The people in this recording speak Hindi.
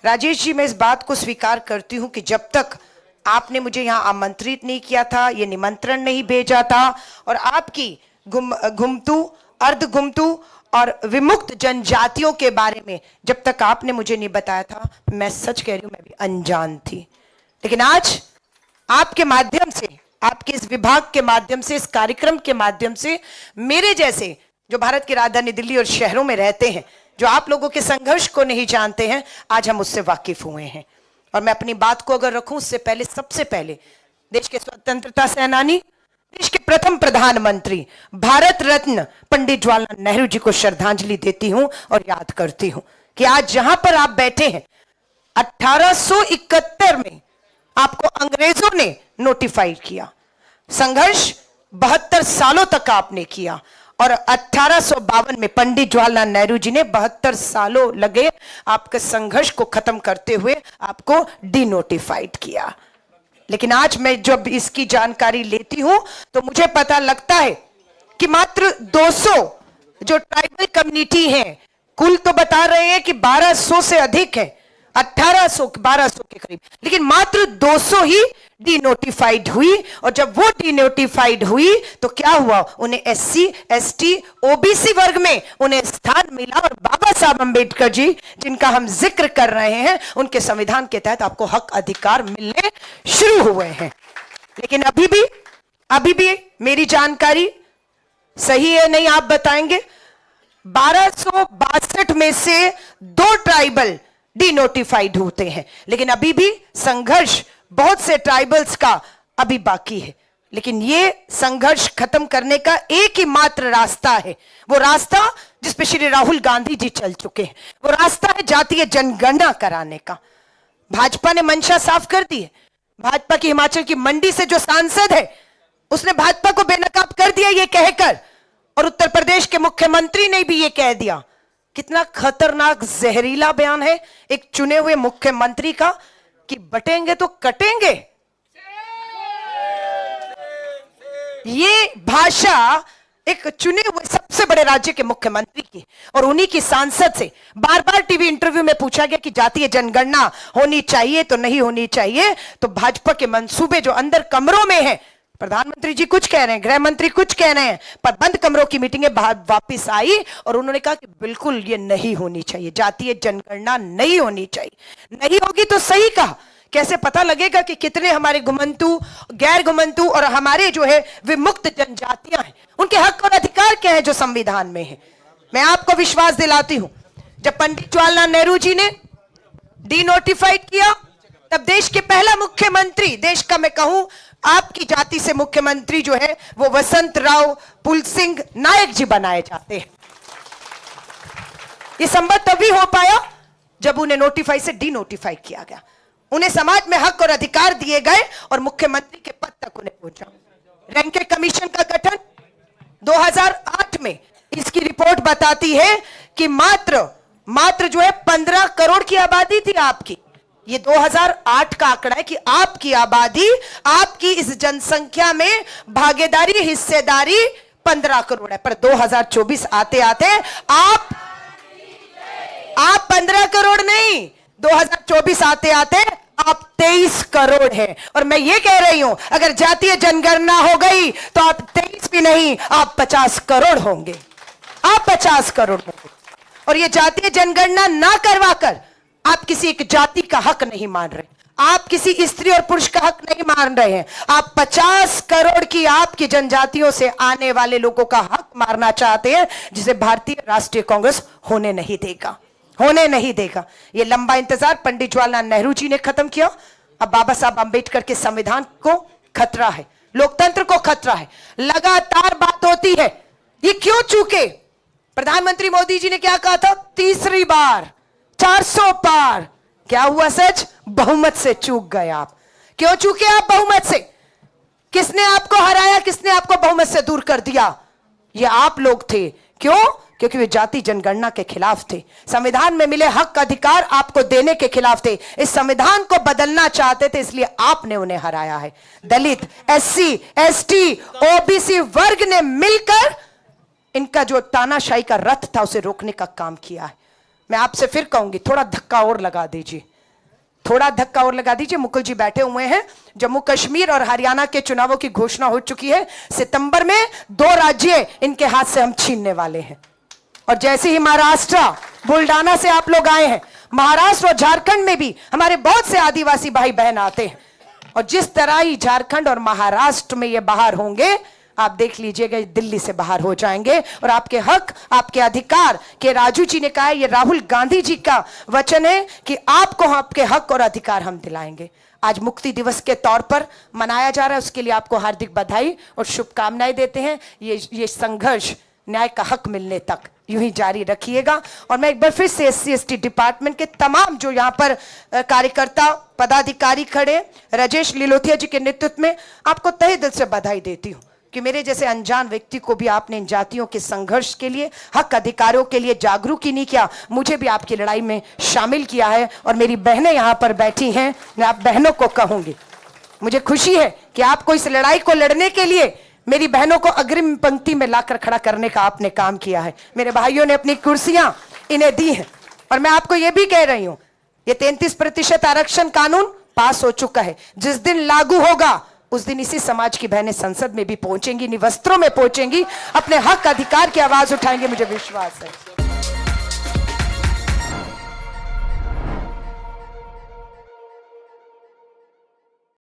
राजेश जी, मैं इस बात को स्वीकार करती हूं कि जब तक आपने मुझे यहां आमंत्रित नहीं किया था, ये निमंत्रण नहीं भेजा था, और आपकी घुमतू, अर्ध घुमतू और विमुक्त जनजातियों के बारे में जब तक आपने मुझे नहीं बताया था, मैं सच कह रही हूं, मैं भी अनजान थी। लेकिन आज आपके माध्यम से, आपके इस विभाग के माध्यम से, इस कार्यक्रम के माध्यम से, मेरे जैसे जो भारत की राजधानी दिल्ली और शहरों में रहते हैं, जो आप लोगों के संघर्ष को नहीं जानते हैं, आज हम उससे वाकिफ हुए हैं। और मैं अपनी बात को अगर रखूं, उससे पहले, सबसे पहले देश के स्वतंत्रता सेनानी, देश के प्रथम प्रधानमंत्री, भारत रत्न पंडित जवाहरलाल नेहरू जी को श्रद्धांजलि देती हूं और याद करती हूं कि आज जहां पर आप बैठे हैं, 1871 में आपको अंग्रेजों ने नोटिफाइड किया। संघर्ष 72 सालों तक आपने किया और 1852 में पंडित जवाहरलाल नेहरू जी ने 72 सालों लगे आपके संघर्ष को खत्म करते हुए आपको डिनोटिफाइड किया। लेकिन आज मैं जब इसकी जानकारी लेती हूं तो मुझे पता लगता है कि मात्र 200 जो ट्राइबल कम्युनिटी हैं, कुल तो बता रहे हैं कि 1200 से अधिक है, 1200 के करीब, लेकिन मात्र 200 ही डिनोटिफाइड हुई। और जब वो डिनोटिफाइड हुई तो क्या हुआ, उन्हें SC, ST, OBC वर्ग में उन्हें स्थान मिला। और बाबा साहब अंबेडकर जी, जिनका हम जिक्र कर रहे हैं, उनके संविधान के तहत आपको हक अधिकार मिलने शुरू हुए हैं। लेकिन अभी भी मेरी जानकारी सही है नहीं, आप बताएंगे, 1262 में से 2 ट्राइबल डिनोटिफाइड होते हैं। लेकिन अभी भी संघर्ष बहुत से ट्राइबल्स का अभी बाकी है। लेकिन ये संघर्ष खत्म करने का एक ही मात्र रास्ता है, वो रास्ता जिस पे श्री राहुल गांधी जी चल चुके हैं, वो रास्ता है जातीय जनगणना कराने का। भाजपा ने मंशा साफ कर दी है। भाजपा की हिमाचल की मंडी से जो सांसद है, उसने भाजपा को बेनकाब कर दिया ये कहकर, और उत्तर प्रदेश के मुख्यमंत्री ने भी ये कह दिया। कितना खतरनाक जहरीला बयान है एक चुने हुए मुख्यमंत्री का कि बटेंगे तो कटेंगे। ये भाषा एक चुने हुए सबसे बड़े राज्य के मुख्यमंत्री की और उन्हीं की सांसद से बार बार टीवी इंटरव्यू में पूछा गया कि जातीय जनगणना होनी चाहिए तो नहीं होनी चाहिए। तो भाजपा के मंसूबे जो अंदर कमरों में हैं, प्रधानमंत्री जी कुछ कह रहे हैं, गृह मंत्री कुछ कह रहे हैं, पर बंद कमरों की मीटिंगें वापस आई और उन्होंने कहा कि बिल्कुल ये नहीं होनी चाहिए, जातीय जनगणना नहीं होनी चाहिए। नहीं होगी तो सही कहा, कैसे पता लगेगा कि कितने हमारे घुमंतू, गैर घुमंतू और हमारे जो है विमुक्त जनजातियां हैं, उनके हक और अधिकार क्या है जो संविधान में है। मैं आपको विश्वास दिलाती हूं, जब पंडित जवाहरलाल नेहरू जी ने डिनोटिफाइड किया, तब देश के पहला मुख्यमंत्री, देश का मैं कहूं आपकी जाति से मुख्यमंत्री जो है वो वसंत राव पुलसिंह नायक जी बनाए जाते हैं। ये संभव तभी हो पाया जब उन्हें नोटिफाई से डिनोटिफाई किया गया, उन्हें समाज में हक और अधिकार दिए गए और मुख्यमंत्री के पद तक उन्हें पहुंचा। रैंके कमीशन का गठन 2008 में, इसकी रिपोर्ट बताती है कि मात्र जो है 15 करोड़ की आबादी थी आपकी। ये 2008 का आंकड़ा है कि आपकी आबादी, आपकी इस जनसंख्या में भागीदारी, हिस्सेदारी 15 करोड़ है। पर 2024 आते आते आप 15 करोड़ नहीं, 2024 आते आते आप 23 करोड़ हैं। और मैं ये कह रही हूं, अगर जातीय जनगणना हो गई तो आप 23 भी नहीं, आप 50 करोड़ होंगे, आप 50 करोड़ होंगे। और ये जातीय जनगणना ना करवाकर आप किसी एक जाति का हक नहीं मान रहे, आप किसी स्त्री और पुरुष का हक नहीं मान रहे हैं, आप 50 करोड़ की आपकी जनजातियों से आने वाले लोगों का हक मारना चाहते हैं, जिसे भारतीय राष्ट्रीय कांग्रेस होने नहीं देगा, होने नहीं देगा। ये लंबा इंतजार पंडित जवाहरलाल नेहरू जी ने खत्म किया, अब बाबा साहब अंबेडकर के संविधान को खतरा है, लोकतंत्र को खतरा है। लगातार बात होती है ये क्यों चूके। प्रधानमंत्री मोदी जी ने क्या कहा था, तीसरी बार 400 पार। क्या हुआ सच, बहुमत से चूक गए आप। क्यों चूके आप बहुमत से, किसने आपको हराया, किसने आपको बहुमत से दूर कर दिया, ये आप लोग थे। क्यों, क्योंकि वे जाति जनगणना के खिलाफ थे, संविधान में मिले हक अधिकार आपको देने के खिलाफ थे, इस संविधान को बदलना चाहते थे, इसलिए आपने उन्हें हराया है। दलित, SC, ST, OBC वर्ग ने मिलकर इनका जो तानाशाही का रथ था उसे रोकने का काम किया है। मैं आपसे फिर कहूंगी, थोड़ा धक्का और लगा दीजिए। थोड़ा धक्का और लगा दीजिए, मुकुल जी बैठे हुए हैं। जम्मू कश्मीर और हरियाणा के चुनावों की घोषणा हो चुकी है। सितंबर में 2 राज्य इनके हाथ से हम छीनने वाले हैं। और जैसे ही महाराष्ट्र बुल्डाना से आप लोग आए हैं, महाराष्ट्र और झारखंड में भी हमारे बहुत से आदिवासी भाई बहन आते हैं, और जिस तरह ही झारखंड और महाराष्ट्र में ये बाहर होंगे, आप देख लीजिएगा दिल्ली से बाहर हो जाएंगे। और आपके हक, आपके अधिकार के राजू जी ने कहा है, ये राहुल गांधी जी का वचन है कि आपको आपके हक और अधिकार हम दिलाएंगे। आज मुक्ति दिवस के तौर पर मनाया जा रहा है, उसके लिए आपको हार्दिक बधाई और शुभकामनाएं देते हैं। ये संघर्ष न्याय का हक मिलने तक यूं ही जारी रखिएगा। और मैं एक बार फिर से SC/ST डिपार्टमेंट के तमाम जो यहाँ पर कार्यकर्ता पदाधिकारी खड़े, राजेश लिलोथिया जी के नेतृत्व में, आपको तहे दिल से बधाई देती हूँ कि मेरे जैसे अनजान व्यक्ति को भी आपने इन जातियों के संघर्ष के लिए, हक अधिकारों के लिए जागरूक ही नहीं किया, मुझे भी आपकी लड़ाई में शामिल किया है। और मेरी बहनें यहाँ पर बैठी हैं, मैं आप बहनों को कहूंगी, मुझे खुशी है कि आपको इस लड़ाई को लड़ने के लिए मेरी बहनों को अग्रिम पंक्ति में लाकर खड़ा करने का आपने काम किया है। मेरे भाइयों ने अपनी कुर्सियां इन्हें दी हैं। और मैं आपको यह भी कह रही हूं, ये 33% आरक्षण कानून पास हो चुका है। जिस दिन लागू होगा उस दिन इसी समाज की बहनें संसद में भी पहुंचेंगी, निवस्त्रों में पहुंचेंगी, अपने हक अधिकार की आवाज उठाएंगे, मुझे विश्वास है।